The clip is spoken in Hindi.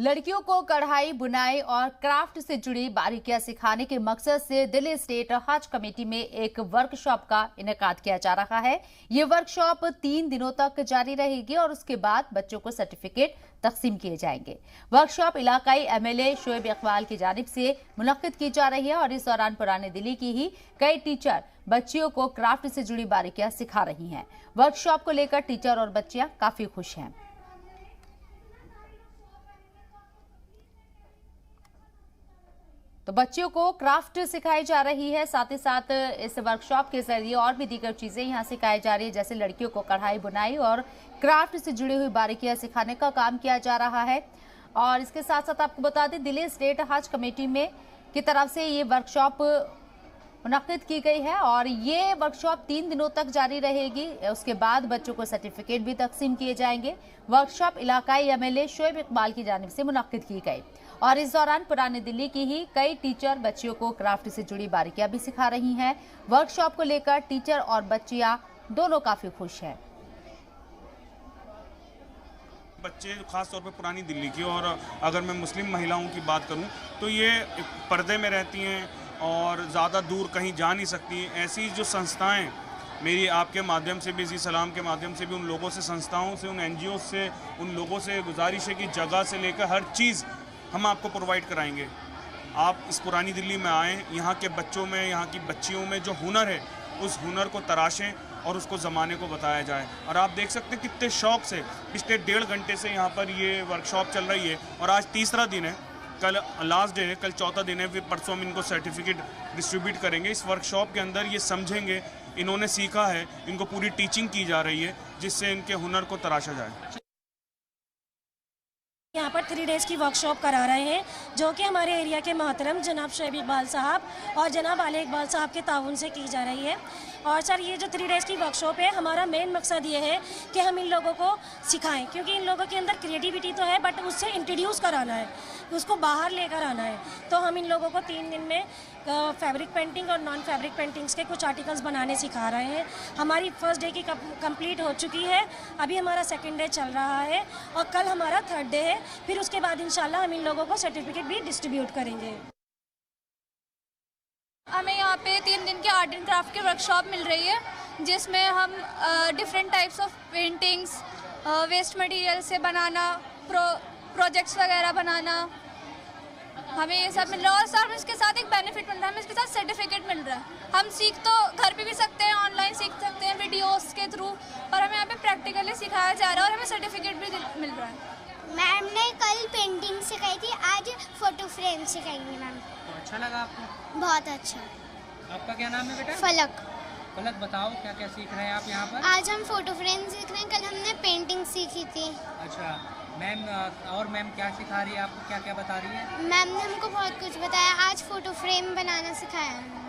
लड़कियों को कढ़ाई, बुनाई और क्राफ्ट से जुड़ी बारीकियां सिखाने के मकसद से दिल्ली स्टेट हज कमेटी में एक वर्कशॉप का इनेकाद किया जा रहा है। ये वर्कशॉप 3 दिनों तक जारी रहेगी और उसके बाद बच्चों को सर्टिफिकेट तकसीम किए जाएंगे। वर्कशॉप इलाकाई एमएलए शोएब इकबाल की जानिब से मुनक्किद की जा रही है और इस दौरान पुरानी दिल्ली की ही कई टीचर बच्चियों को क्राफ्ट से जुड़ी बारीकियां सिखा रही हैं। वर्कशॉप को लेकर टीचर और बच्चियां काफी खुश हैं। तो बच्चियों को क्राफ्ट सिखाई जा रही है, साथ ही साथ इस वर्कशॉप के जरिए और भी दीगर चीजें यहां सिखाई जा रही है, जैसे लड़कियों को कढ़ाई, बुनाई और क्राफ्ट से जुड़ी हुई बारीकियां सिखाने का काम किया जा रहा है। और इसके साथ साथ आपको बता दें, दिल्ली स्टेट हज कमेटी में की तरफ से ये वर्कशॉप मुनक्किद की गई है और ये वर्कशॉप 3 दिनों तक जारी रहेगी। उसके बाद बच्चों को सर्टिफिकेट भी तकसीम किए जाएंगे। वर्कशॉप इलाकाई एमएलए शोएब इकबाल की जानिब से मुनक्किद की गई और इस दौरान पुरानी दिल्ली की ही कई टीचर बच्चियों को क्राफ्ट से जुड़ी बारीकियां भी सिखा रही हैं। वर्कशॉप को लेकर टीचर और बच्चियां दोनों काफी खुश हैं। बच्चे खास तौर पे पुरानी दिल्ली की, और अगर मैं मुस्लिम महिलाओं की बात करूं तो ये पर्दे में रहती हैं और ज़्यादा दूर कहीं जा नहीं सकती। ऐसी जो संस्थाएं, मेरी आपके माध्यम से भी, जी सलाम के माध्यम से भी उन लोगों से, संस्थाओं से, उन एनजीओ से, उन लोगों से गुजारिश है कि जगह से लेकर हर चीज़ हम आपको प्रोवाइड कराएंगे। आप इस पुरानी दिल्ली में आएँ, यहाँ के बच्चों में, यहाँ की बच्चियों में जो हुनर है उस हुनर को तराशें और उसको ज़माने को बताया जाए। और आप देख सकते हैं कितने शौक़ से पिछले 1.5 घंटे से यहाँ पर ये वर्कशॉप चल रही है और आज तीसरा दिन है। कल लास्ट डे है, कल चौथा दिन है, फिर परसों हम इनको सर्टिफिकेट डिस्ट्रीब्यूट करेंगे। इस वर्कशॉप के अंदर ये समझेंगे, इन्होंने सीखा है, इनको पूरी टीचिंग की जा रही है जिससे इनके हुनर को तराशा जाए। यहाँ पर 3 डेज़ की वर्कशॉप करा रहे हैं, जो कि हमारे एरिया के मोहतरम जनाब शोएब इकबाल साहब और जनाब आले इकबाल साहब के ताउन से की जा रही है। और सर, ये जो 3 डेज़ की वर्कशॉप है, हमारा मेन मकसद ये है कि हम इन लोगों को सिखाएं, क्योंकि इन लोगों के अंदर क्रिएटिविटी तो है बट उससे इंट्रोड्यूस कराना है, उसको बाहर लेकर आना है। तो हम इन लोगों को 3 दिन में फैब्रिक पेंटिंग और नॉन फैब्रिक पेंटिंग्स के कुछ आर्टिकल्स बनाने सिखा रहे हैं। हमारी फर्स्ट डे की कंप्लीट हो चुकी है, अभी हमारा सेकंड डे चल रहा है और कल हमारा थर्ड डे है। फिर उसके बाद इंशाल्लाह हम इन लोगों को सर्टिफिकेट भी डिस्ट्रीब्यूट करेंगे। हमें यहाँ पे 3 दिन की आर्ट एंड क्राफ्ट की वर्कशॉप मिल रही है, जिसमें हम different types of paintings, waste material से बनाना, प्रोजेक्ट्स वगैरह बनाना, हमें ये सब मिल रहा है। और सर, इसके साथ एक बेनिफिट मिल रहा है, हमें इसके साथ सर्टिफिकेट मिल रहा है। हम सीख तो घर पे भी सकते हैं, ऑनलाइन सीख सकते हैं वीडियोस के थ्रू, और हमें यहाँ पे प्रैक्टिकली सिखाया जा रहा है और हमें सर्टिफिकेट भी मिल रहा है। मैम ने कल पेंटिंग सिखाई थी, आज फोटो फ्रेम सिखाएंगी मैम। तो अच्छा लगा आपको? बहुत अच्छा। आपका क्या नाम है बेटा? फलक। फलक, बताओ क्या क्या सीख रहे हैं आप यहाँ पर? आज हम फोटो फ्रेम सीख रहे हैं, कल हमने पेंटिंग सीखी थी। अच्छा मैम, और मैम क्या सिखा रही है आपको, क्या क्या बता रही है? मैम ने हमको बहुत कुछ बताया, आज फोटो फ्रेम बनाना सिखाया है।